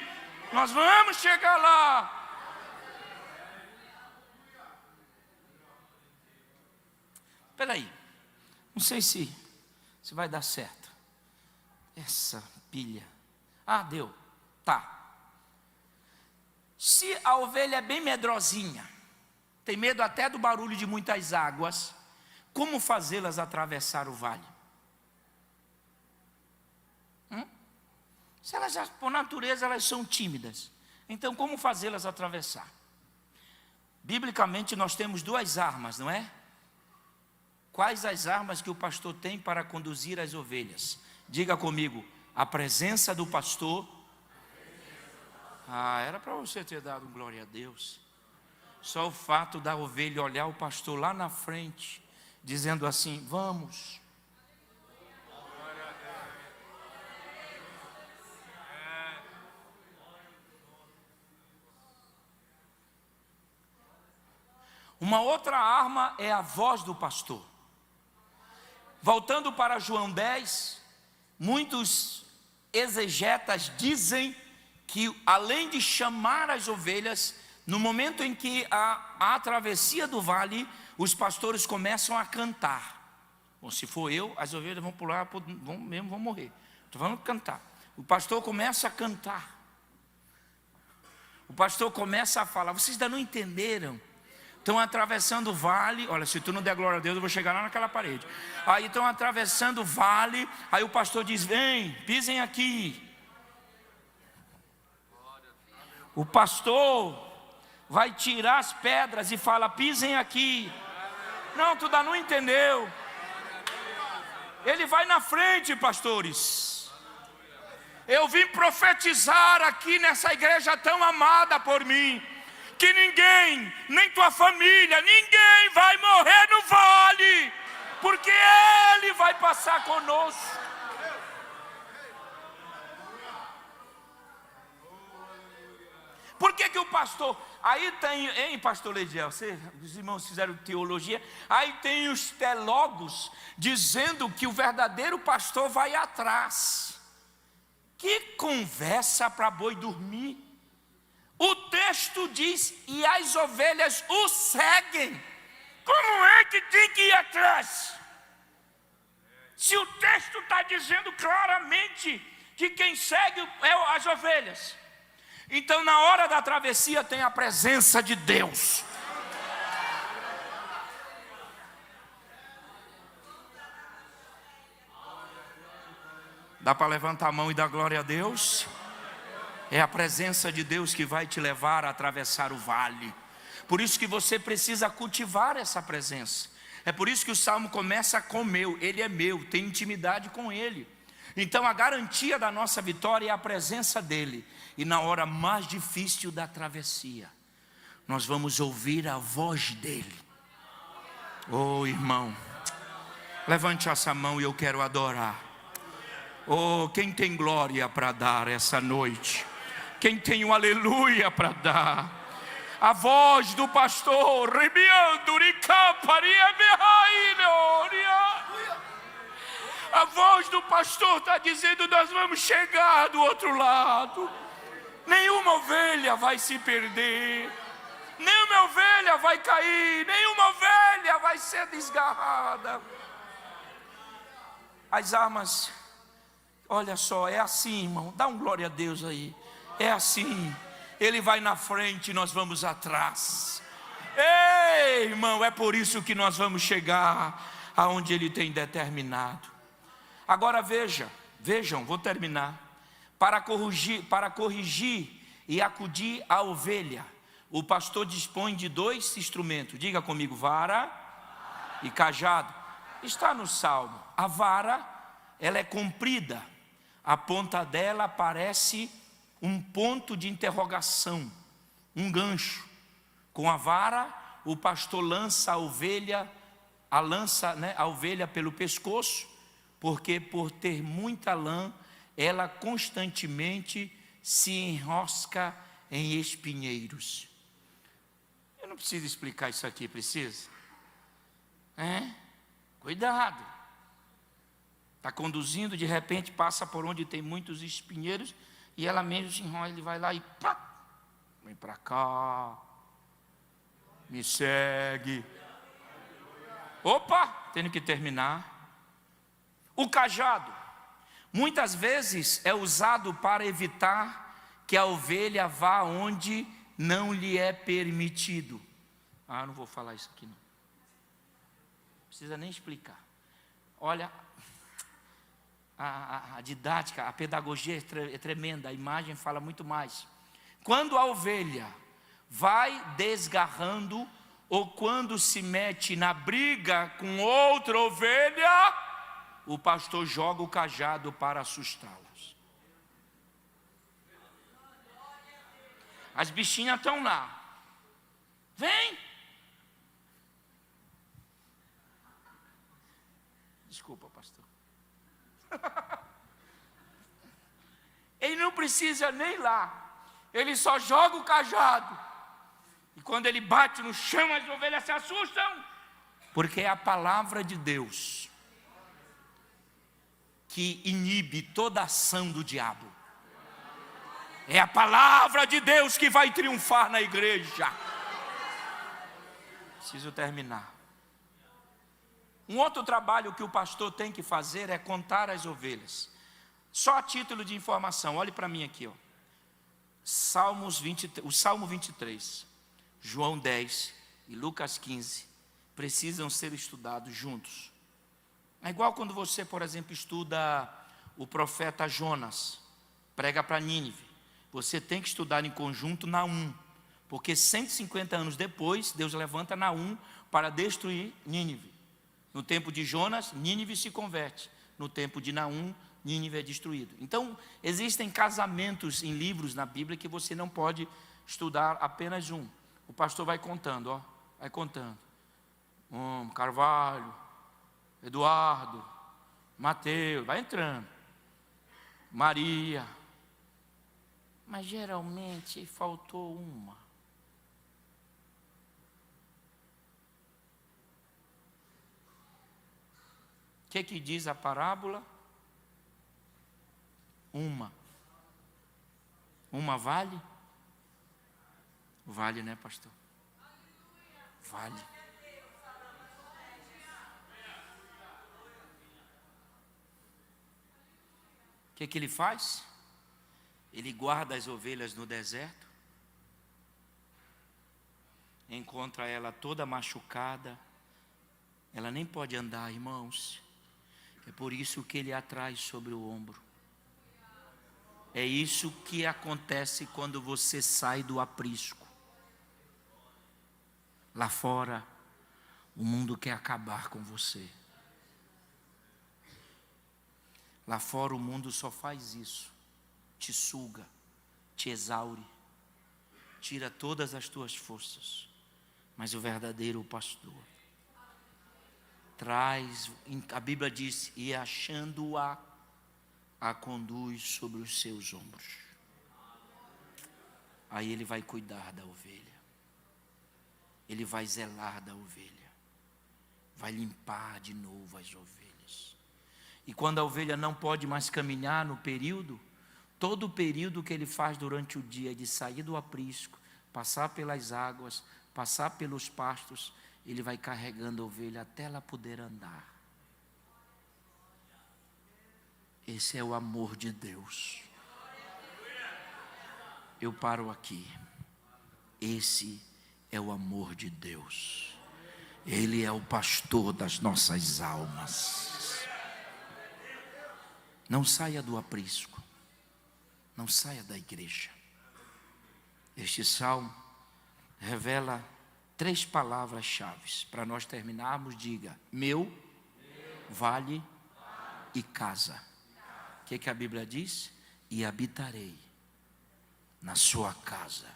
Nós vamos chegar lá. Espera aí. Não sei se vai dar certo. Essa pilha. Deu. Tá. Se a ovelha é bem medrosinha, tem medo até do barulho de muitas águas, como fazê-las atravessar o vale? Se elas já, por natureza, elas são tímidas, então como fazê-las atravessar? Biblicamente nós temos duas armas, não é? Quais as armas que o pastor tem para conduzir as ovelhas? Diga comigo, a presença do pastor. Era para você ter dado glória a Deus. Só o fato da ovelha olhar o pastor lá na frente, dizendo assim, vamos. Uma outra arma é a voz do pastor. Voltando para João 10, muitos exegetas dizem que além de chamar as ovelhas, no momento em que a travessia do vale, os pastores começam a cantar. Bom, se for eu, as ovelhas vão pular, vão morrer. Estou falando cantar. O pastor começa a cantar. O pastor começa a falar. Vocês ainda não entenderam? Estão atravessando o vale. Olha, se tu não der glória a Deus, eu vou chegar lá naquela parede. Aí estão atravessando o vale. Aí o pastor diz, vem, pisem aqui. O pastor vai tirar as pedras e fala, pisem aqui. Não, tu ainda não entendeu. Ele vai na frente, pastores. Eu vim profetizar aqui nessa igreja tão amada por mim, que ninguém, nem tua família, ninguém vai morrer no vale, porque Ele vai passar conosco. Por que o pastor, aí tem, hein, pastor Leidiel, os irmãos fizeram teologia, aí tem os teólogos dizendo que o verdadeiro pastor vai atrás. Que conversa para boi dormir. O texto diz, e as ovelhas o seguem. Como é que tem que ir atrás? Se o texto está dizendo claramente que quem segue é as ovelhas, então na hora da travessia tem a presença de Deus. Dá para levantar a mão e dar glória a Deus? É a presença de Deus que vai te levar a atravessar o vale. Por isso que você precisa cultivar essa presença. É por isso que o Salmo começa com meu. Ele é meu, tem intimidade com Ele. Então a garantia da nossa vitória é a presença dEle. E na hora mais difícil da travessia, nós vamos ouvir a voz dEle. Oh, irmão, levante essa mão e eu quero adorar. Oh, quem tem glória para dar essa noite? Quem tem um aleluia para dar? A voz do pastor, a voz do pastor está dizendo: nós vamos chegar do outro lado. Nenhuma ovelha vai se perder, nenhuma ovelha vai cair, nenhuma ovelha vai ser desgarrada. As armas, olha só, é assim, irmão, dá um glória a Deus aí. É assim, Ele vai na frente e nós vamos atrás. Ei, irmão, é por isso que nós vamos chegar aonde Ele tem determinado. Agora vejam, vou terminar. Para corrigir e acudir a ovelha, o pastor dispõe de 2 instrumentos. Diga comigo: vara e cajado. Está no Salmo. A vara, ela é comprida, a ponta dela parece um ponto de interrogação, um gancho. Com a vara, o pastor lança a ovelha, a ovelha pelo pescoço, porque por ter muita lã, ela constantemente se enrosca em espinheiros. Eu não preciso explicar isso aqui, precisa? Cuidado. Está conduzindo, de repente passa por onde tem muitos espinheiros, e ela mesmo se enrola, ele vai lá e pá, vem para cá, me segue. Opa, tenho que terminar. O cajado, muitas vezes é usado para evitar que a ovelha vá onde não lhe é permitido. Não vou falar isso aqui não. Não precisa nem explicar. Olha, a didática, a pedagogia é tremenda, a imagem fala muito mais. Quando a ovelha vai desgarrando, ou quando se mete na briga com outra ovelha, o pastor joga o cajado para assustá-las. As bichinhas estão lá. Vem! Desculpa, pastor. Ele não precisa nem ir lá. Ele só joga o cajado. E quando ele bate no chão, as ovelhas se assustam. Porque é a palavra de Deus que inibe toda ação do diabo. É a palavra de Deus que vai triunfar na igreja. Preciso terminar. Um outro trabalho que o pastor tem que fazer é contar as ovelhas. Só a título de informação, olhe para mim aqui, ó. O Salmo 23, João 10 e Lucas 15 precisam ser estudados juntos. É igual quando você, por exemplo, estuda o profeta Jonas, prega para Nínive. Você tem que estudar em conjunto Naum, porque 150 anos depois, Deus levanta Naum para destruir Nínive. No tempo de Jonas, Nínive se converte. No tempo de Naum, Nínive é destruído. Então, existem casamentos em livros na Bíblia que você não pode estudar apenas um. O pastor vai contando, ó, vai contando. Carvalho, Eduardo, Mateus, vai entrando. Maria. Mas geralmente faltou uma. O que diz a parábola? Uma vale? Vale, né, pastor? Vale. O que ele faz? Ele guarda as ovelhas no deserto, encontra ela toda machucada, ela nem pode andar, irmãos. É por isso que ele a traz sobre o ombro. É isso que acontece quando você sai do aprisco. Lá fora, o mundo quer acabar com você. Lá fora o mundo só faz isso. Te suga, te exaure, tira todas as tuas forças. Mas o verdadeiro pastor traz, a Bíblia diz, e achando-a, a conduz sobre os seus ombros. Aí ele vai cuidar da ovelha. Ele vai zelar da ovelha. Vai limpar de novo as ovelhas. E quando a ovelha não pode mais caminhar no período, todo o período que ele faz durante o dia de sair do aprisco, passar pelas águas, passar pelos pastos, ele vai carregando a ovelha até ela poder andar. Esse é o amor de Deus. Eu paro aqui. Esse é o amor de Deus. Ele é o pastor das nossas almas. Não saia do aprisco. Não saia da igreja. Este salmo revela 3 palavras-chave. Para nós terminarmos, diga: meu, vale e casa. O que a Bíblia diz? E habitarei na sua casa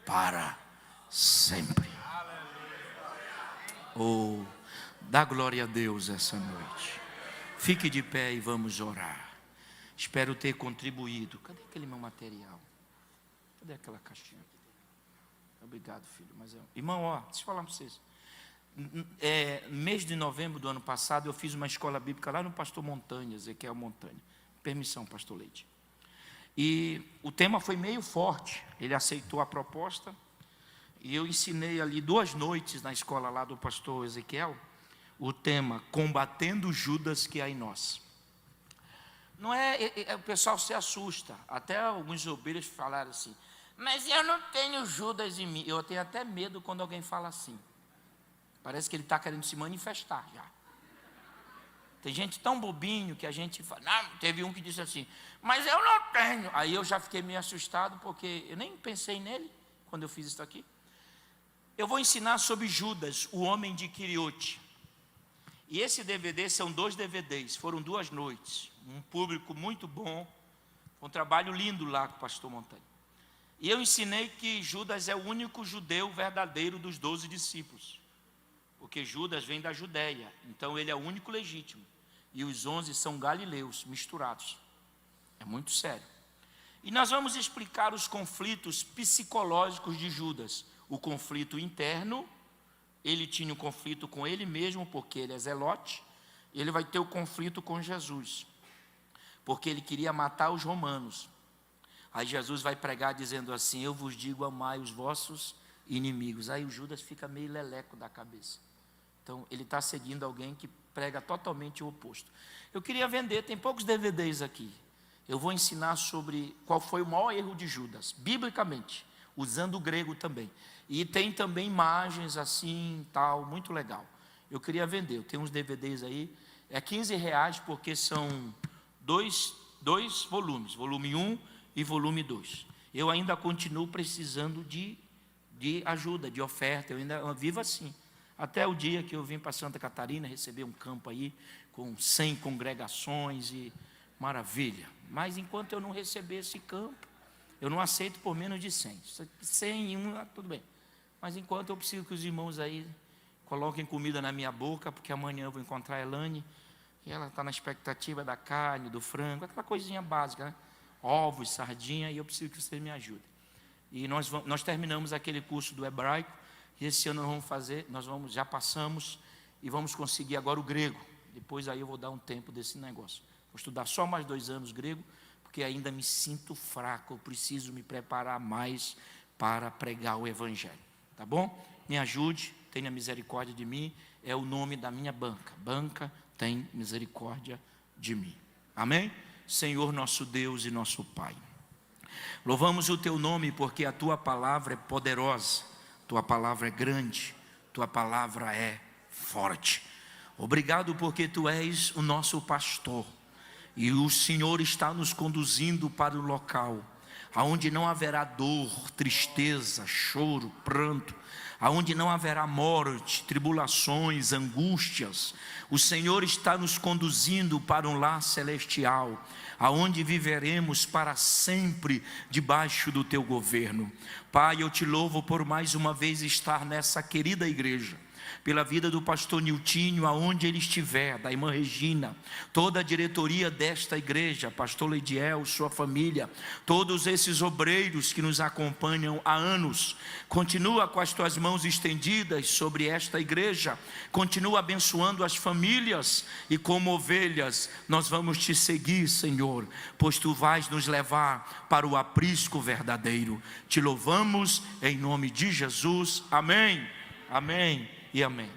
para sempre. Oh, dá glória a Deus essa noite. Fique de pé e vamos orar. Espero ter contribuído. Cadê aquele meu material? Cadê aquela caixinha? Obrigado, filho. Mas irmão, deixa eu falar para vocês. Mês de novembro do ano passado, eu fiz uma escola bíblica lá no Pastor Montanha, Ezequiel Montanha. Permissão, Pastor Leite. E o tema foi meio forte. Ele aceitou a proposta. E eu ensinei ali 2 noites na escola lá do pastor Ezequiel, o tema combatendo Judas que há em nós. Não o pessoal se assusta. Até alguns obreiros falaram assim: mas eu não tenho Judas em mim. Eu tenho até medo quando alguém fala assim. Parece que ele está querendo se manifestar já. Tem gente tão bobinho que a gente fala. Não, teve um que disse assim: mas eu não tenho. Aí eu já fiquei meio assustado, porque eu nem pensei nele quando eu fiz isso aqui. Eu vou ensinar sobre Judas, o homem de Queriote. E esse DVD são 2 DVDs, foram 2 noites. Um público muito bom, um trabalho lindo lá com o pastor Montanha. E eu ensinei que Judas é o único judeu verdadeiro dos 12 discípulos. Porque Judas vem da Judéia, então ele é o único legítimo. E os 11 são galileus, misturados. É muito sério. E nós vamos explicar os conflitos psicológicos de Judas. O conflito interno, ele tinha um conflito com ele mesmo, porque ele é zelote. E ele vai ter o conflito com Jesus, porque ele queria matar os romanos. Aí Jesus vai pregar dizendo assim: eu vos digo, amai os vossos inimigos. Aí o Judas fica meio leleco da cabeça. Então ele está seguindo alguém que prega totalmente o oposto. Eu queria vender, tem poucos DVDs aqui. Eu vou ensinar sobre qual foi o maior erro de Judas, biblicamente, usando o grego também. E tem também imagens assim, tal, muito legal. Eu queria vender, eu tenho uns DVDs aí, é R$15, porque são dois volumes, volume 1 e volume 2. Eu ainda continuo precisando de ajuda, de oferta, eu ainda vivo assim. Até o dia que eu vim para Santa Catarina, receber um campo aí, com 100 congregações e maravilha. Mas enquanto eu não receber esse campo, eu não aceito por menos de 100. 100 e 1, tudo bem. Mas enquanto eu preciso que os irmãos aí coloquem comida na minha boca, porque amanhã eu vou encontrar a Elane, e ela está na expectativa da carne, do frango, aquela coisinha básica, né? Ovos, sardinha, e eu preciso que vocês me ajudem. E nós terminamos aquele curso do hebraico, e esse ano já passamos, e vamos conseguir agora o grego. Depois aí eu vou dar um tempo desse negócio. Vou estudar só mais 2 anos grego, porque ainda me sinto fraco, eu preciso me preparar mais para pregar o evangelho. Tá bom? Me ajude, tenha misericórdia de mim, é o nome da minha banca. Banca tem misericórdia de mim. Amém? Senhor nosso Deus e nosso Pai. Louvamos o Teu nome porque a Tua palavra é poderosa, Tua palavra é grande, Tua palavra é forte. Obrigado porque Tu és o nosso pastor e o Senhor está nos conduzindo para o local aonde não haverá dor, tristeza, choro, pranto, aonde não haverá morte, tribulações, angústias. O Senhor está nos conduzindo para um lar celestial, aonde viveremos para sempre debaixo do Teu governo. Pai, eu Te louvo por mais uma vez estar nessa querida igreja, pela vida do pastor Niltinho, aonde ele estiver, da irmã Regina, toda a diretoria desta igreja, pastor Leidiel, sua família, todos esses obreiros que nos acompanham há anos. Continua com as Tuas mãos estendidas sobre esta igreja, continua abençoando as famílias, e como ovelhas nós vamos Te seguir, Senhor, pois Tu vais nos levar para o aprisco verdadeiro. Te louvamos em nome de Jesus, amém, amém e amém.